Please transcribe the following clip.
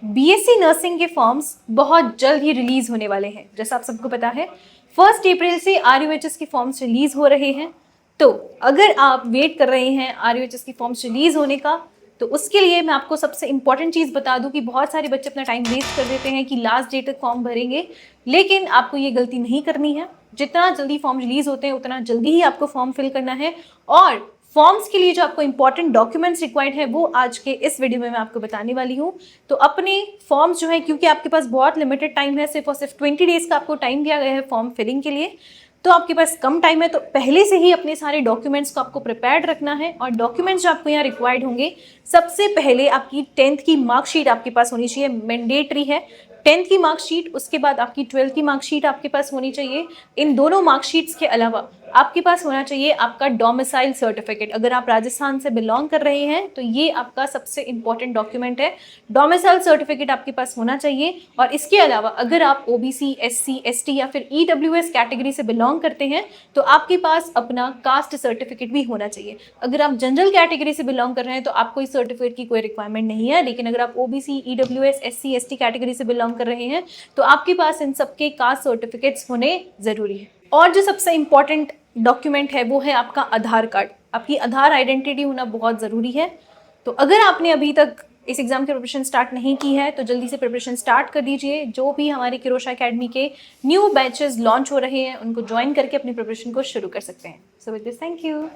BSc nursing के forms बहुत जल्द ही रिलीज होने वाले हैं। जैसा आप सबको पता है 1 अप्रैल से आरयूएचएस के फॉर्म्स रिलीज हो रहे हैं। तो अगर आप वेट कर रहे हैं आरयूएचएस के फॉर्म्स रिलीज होने का, तो उसके लिए मैं आपको सबसे इंपॉर्टेंट चीज़ बता दूं कि बहुत सारे बच्चे अपना टाइम वेस्ट कर देते हैं कि लास्ट डेट तक फॉर्म भरेंगे, लेकिन आपको ये गलती नहीं करनी है। जितना जल्दी फॉर्म रिलीज होते हैं उतना जल्दी ही आपको फॉर्म फिल करना है। और फॉर्म्स के लिए जो आपको इंपॉर्टेंट डॉक्यूमेंट्स रिक्वायर्ड है वो आज के इस वीडियो में मैं आपको बताने वाली हूँ। तो अपने फॉर्म्स जो है, क्योंकि आपके पास बहुत लिमिटेड टाइम है, सिर्फ और सिर्फ 20 डेज का आपको टाइम दिया गया है फॉर्म फिलिंग के लिए, तो आपके पास कम टाइम है, तो पहले से ही अपने सारे डॉक्यूमेंट्स को आपको प्रिपेयर्ड रखना है। और डॉक्यूमेंट्स जो आपको यहाँ रिक्वायर्ड होंगे, सबसे पहले आपकी 10th की मार्कशीट आपके पास होनी चाहिए, मैंडेटरी है। 10th की मार्कशीट, उसके बाद आपकी 12th की मार्कशीट आपके पास होनी चाहिए। इन दोनों मार्कशीट्स के अलावा आपके पास होना चाहिए आपका डोमिसाइल सर्टिफिकेट। अगर आप राजस्थान से बिलोंग कर रहे हैं तो ये आपका सबसे इंपॉर्टेंट डॉक्यूमेंट है। डोमिसाइल सर्टिफिकेट आपके पास होना चाहिए। और इसके अलावा अगर आप ओबीसी, एससी, एसटी या फिर ईडब्ल्यूएस कैटेगरी से बिलोंग करते हैं तो आपके पास अपना कास्ट सर्टिफिकेट भी होना चाहिए। अगर आप जनरल कैटेगरी से बिलोंग कर रहे हैं तो आपको इस सर्टिफिकेट की कोई रिक्वायरमेंट नहीं है, लेकिन अगर आप OBC, EWS, SC, ST category से बिलोंग कर रहे हैं तो आपके पास इन सबके कास्ट सर्टिफिकेट्स होने जरूरी है। और जो सबसे इंपॉर्टेंट डॉक्यूमेंट है वो है आपका आधार कार्ड। आपकी आधार आइडेंटिटी होना बहुत ज़रूरी है। तो अगर आपने अभी तक इस एग्ज़ाम की प्रिपरेशन स्टार्ट नहीं की है तो जल्दी से प्रिपरेशन स्टार्ट कर दीजिए। जो भी हमारे किरोशा एकेडमी के न्यू बैचेस लॉन्च हो रहे हैं उनको ज्वाइन करके अपनी प्रिपरेशन को शुरू कर सकते हैं। So with this, thank you.